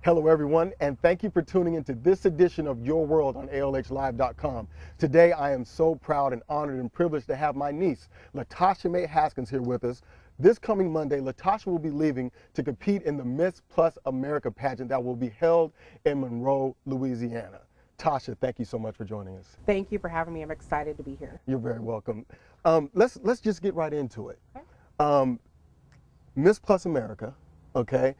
Hello everyone, and thank you for tuning into this edition of Your World on ALHlive.com. Today I am so proud and honored and privileged to have my niece, Latasha Haskins, here with us. This coming Monday, Latasha will be leaving to compete in the Miss Plus America pageant that will be held in Monroe, Louisiana. Tasha, thank you so much for joining us. Thank you for having me. I'm excited to be here. You're very welcome. Let's just get right into it. Okay. Miss Plus America, okay?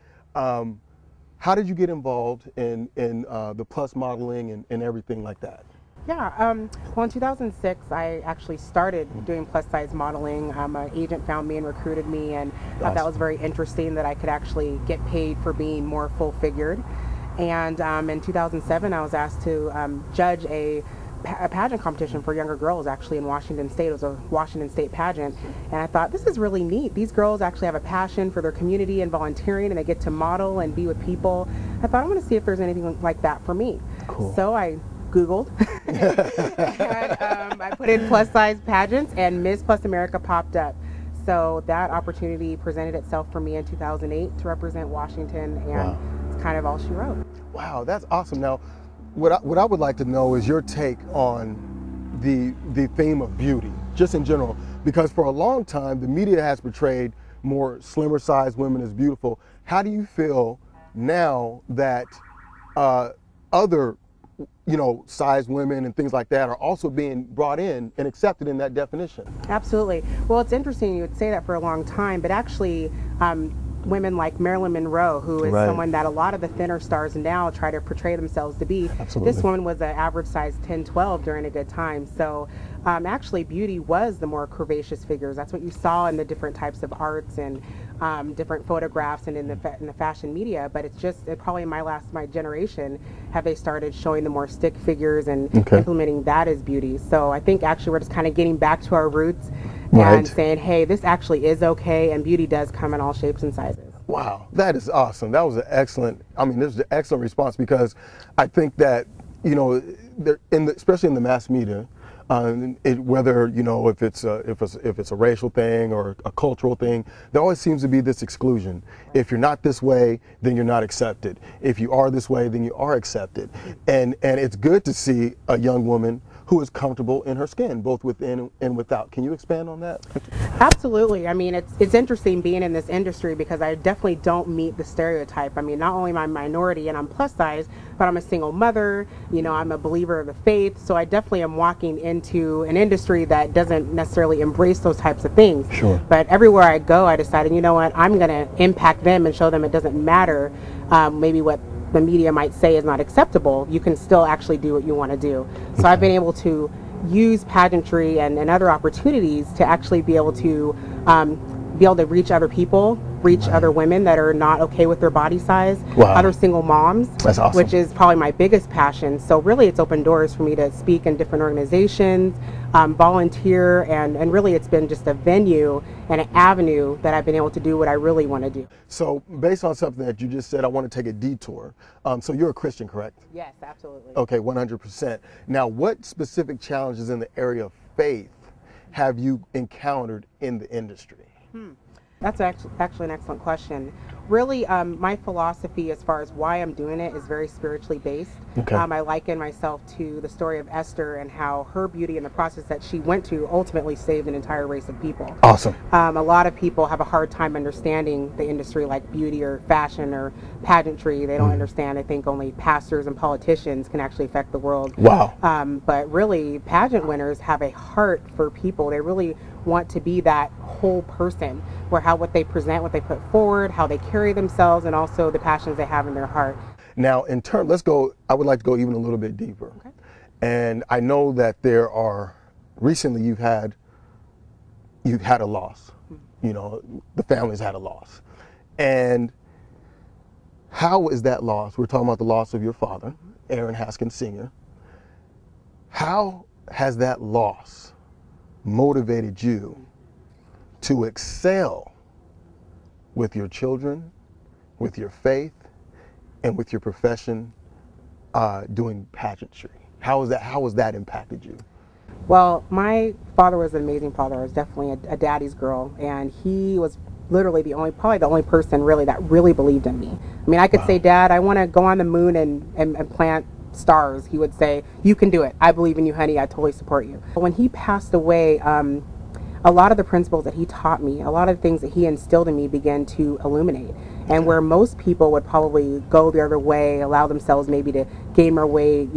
How did you get involved in the plus modeling and everything like that? Yeah, well in 2006 I actually started doing plus size modeling. An agent found me and recruited me and thought that was very interesting that I could actually get paid for being more full figured. And in 2007 I was asked to judge a pageant competition for younger girls actually in Washington State. It was a Washington State pageant, and I thought this is really neat. These girls actually have a passion for their community and volunteering, and they get to model and be with people. I thought, I want to see if there's anything like that for me. Cool. So I Googled and I put in plus size pageants and Miss Plus America popped up. So that opportunity presented itself for me in 2008 to represent Washington, and wow, it's kind of all she wrote. Wow, that's awesome. Now, what I would like to know is your take on the theme of beauty, just in general, because for a long time the media has portrayed more slimmer sized women as beautiful. How do you feel now that other, sized women and things like that are also being brought in and accepted in that definition? Absolutely. Well, it's interesting you would say that for a long time, but actually women like Marilyn Monroe, who is someone that a lot of the thinner stars now try to portray themselves to be. Absolutely. This woman was an average size 10, 12 during a good time. So actually beauty was the more curvaceous figures. That's what you saw in the different types of arts and different photographs and in the fashion media. But it's just probably in my generation have they started showing the more stick figures and implementing that as beauty. So I think actually we're just kind of getting back to our roots and saying, hey, this actually is okay, and beauty does come in all shapes and sizes. Wow, that is awesome. That was an excellent, this is an excellent response, because I think that, especially in the mass media, whether if it's a racial thing or a cultural thing, there always seems to be this exclusion. If you're not this way, then you're not accepted. If you are this way, then you are accepted. And it's good to see a young woman who is comfortable in her skin, both within and without. Can you expand on that? Absolutely. It's interesting being in this industry because I definitely don't meet the stereotype. Not only am I a minority and I'm plus size, but I'm a single mother, I'm a believer of the faith, so I definitely am walking into an industry that doesn't necessarily embrace those types of things. Sure. But everywhere I go, I decided, I'm going to impact them and show them it doesn't matter maybe what the media might say is not acceptable. You can still actually do what you want to do. So I've been able to use pageantry and other opportunities to actually be able to reach other people, reach other women that are not okay with their body size, other single moms. That's awesome. Which is probably my biggest passion. So really it's opened doors for me to speak in different organizations, volunteer, and really it's been just a venue and an avenue that I've been able to do what I really want to do. So based on something that you just said, I want to take a detour. So you're a Christian, correct? Yes, absolutely. Okay, 100%. Now, what specific challenges in the area of faith have you encountered in the industry? That's actually an excellent question. Really, my philosophy as far as why I'm doing it is very spiritually based. Okay. I liken myself to the story of Esther and how her beauty and the process that she went to ultimately saved an entire race of people. Awesome. A lot of people have a hard time understanding the industry like beauty or fashion or pageantry. They don't understand. I think only pastors and politicians can actually affect the world. Wow. But really, pageant winners have a heart for people. They really want to be that whole person, where what they present, what they put forward, how they carry themselves, and also the passions they have in their heart. Now, I would like to go even a little bit deeper. Okay. And I know that recently you've had a loss. The family's had a loss. And how is that loss? We're talking about the loss of your father, Aaron Haskins Sr. How has that loss motivated you to excel with your children, with your faith, and with your profession doing pageantry? How has that impacted you? Well, my father was an amazing father. I was definitely a daddy's girl, and he was literally probably the only person really that really believed in me. I mean, I could say, Dad, I want to go on the moon and plant stars. He would say, you can do it. I believe in you, honey. I totally support you. When he passed away, a lot of the principles that he taught me, a lot of the things that he instilled in me began to illuminate. And where most people would probably go the other way, allow themselves maybe to gain more weight,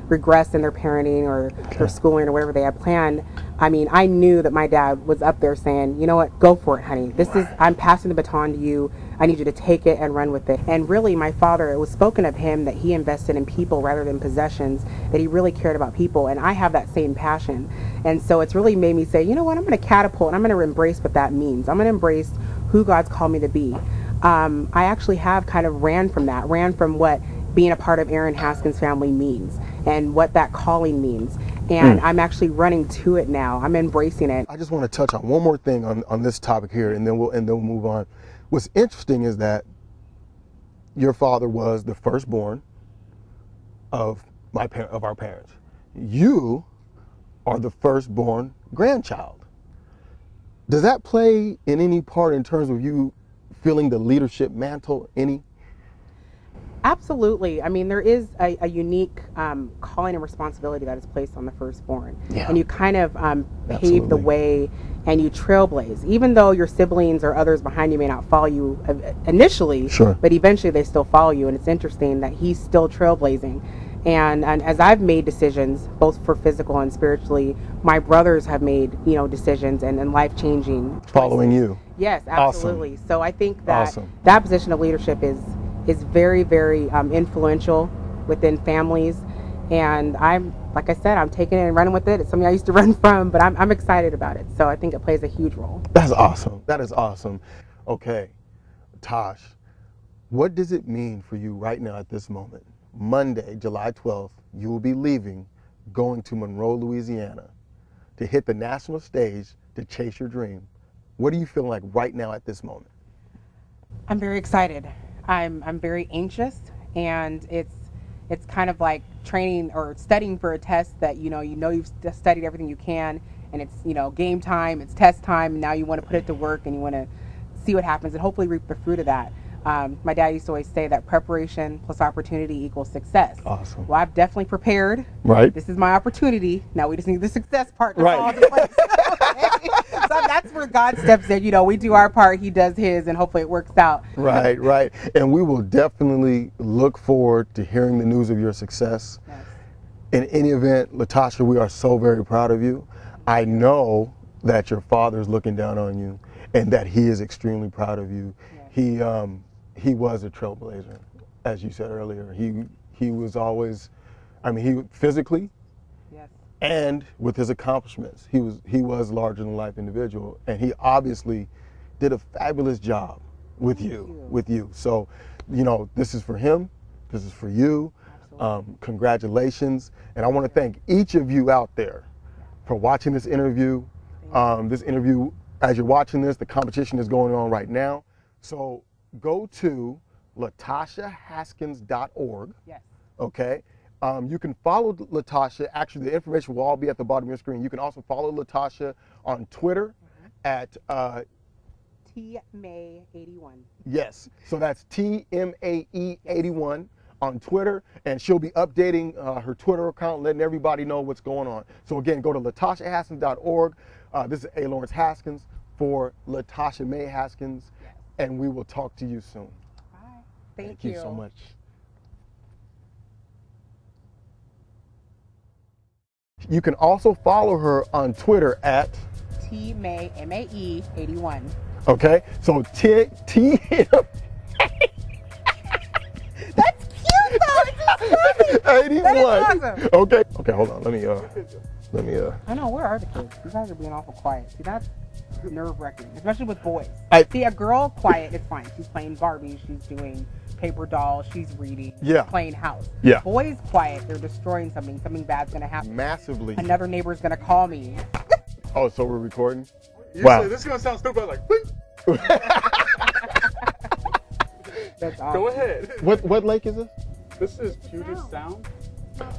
regress in their parenting or their schooling or whatever they had planned. I mean, I knew that my dad was up there saying, you know what, go for it, honey. I'm passing the baton to you. I need you to take it and run with it. And really, my father, it was spoken of him that he invested in people rather than possessions, that he really cared about people. And I have that same passion. And so it's really made me say, you know what, I'm going to catapult and I'm going to embrace what that means. I'm going to embrace who God's called me to be. I actually have kind of ran from what being a part of Aaron Haskins' family means and what that calling means. And I'm actually running to it now. I'm embracing it. I just want to touch on one more thing on this topic here, and then we'll move on. What's interesting is that your father was the firstborn of our parents. You are the firstborn grandchild. Does that play in any part in terms of you feeling the leadership mantle any? Absolutely. I mean, there is a unique calling and responsibility that is placed on the firstborn. Yeah. And you kind of pave the way and you trailblaze. Even though your siblings or others behind you may not follow you initially, sure, but eventually they still follow you. And it's interesting that he's still trailblazing. And as I've made decisions, both for physical and spiritually, my brothers have made, decisions and life-changing choices. Following you. Yes, absolutely. Awesome. So I think that that position of leadership is very, very influential within families. And like I said, I'm taking it and running with it. It's something I used to run from, but I'm excited about it. So I think it plays a huge role. That's awesome. That is awesome. Okay, Tosh, what does it mean for you right now at this moment? Monday, July 12th, you will be leaving, going to Monroe, Louisiana, to hit the national stage to chase your dream. What are you feeling like right now at this moment? I'm very excited. I'm very anxious, and it's kind of like training or studying for a test that you've studied everything you can, and it's game time, it's test time, and now you want to put it to work and you want to see what happens and hopefully reap the fruit of that. My dad used to always say that preparation plus opportunity equals success. Awesome. Well, I've definitely prepared. Right. This is my opportunity. Now we just need the success part to fall into place. Okay? So that's where God steps in. We do our part, he does his, and hopefully it works out. Right, right. And we will definitely look forward to hearing the news of your success. Yes. In any event, Latasha, we are so very proud of you. I know that your father is looking down on you and that he is extremely proud of you. Yes. He was a trailblazer, as you said earlier. He was always, he physically, yes, and with his accomplishments, he was larger than life individual, and he obviously did a fabulous job with you. So, this is for him, this is for you. Congratulations, and I want to thank each of you out there for watching this interview. As you're watching this, the competition is going on right now. So go to latashahaskins.org. Yes. Okay. You can follow Latasha. Actually, the information will all be at the bottom of your screen. You can also follow Latasha on Twitter at TMAE81. Yes. So that's TMAE81 on Twitter, and she'll be updating her Twitter account, letting everybody know what's going on. So again, go to latashahaskins.org. This is A. Lawrence Haskins for Latasha May Haskins, and we will talk to you soon. Bye. Thank you so much. You can also follow her on Twitter at TMAE81. Okay, so T. That's cute though. It's funny. 81. That is awesome. Okay, hold on. Let me. I know, where are the kids? You guys are being awful quiet. See, that's nerve-wracking, especially with boys. See, a girl quiet is fine. She's playing Barbie. She's doing paper dolls. She's reading. Yeah. Playing house. Yeah. Boys quiet. They're destroying something. Something bad's gonna happen. Massively. Another neighbor's gonna call me. Oh, so we're recording? Wow. This is gonna sound stupid, like. That's awesome. Go ahead. What lake is this? This is Puget Sound.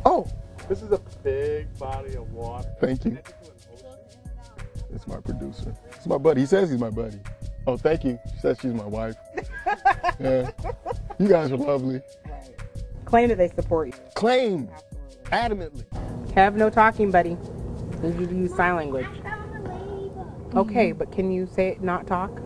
Oh. This is a big body of water. Thank you. It's my producer. It's my buddy. He says he's my buddy. Oh, thank you. She said she's my wife. Yeah. You guys are lovely. Claim that they support you. Claim. Adamantly. Have no talking, buddy. Need you to use sign language. Okay, but can you say it, not talk?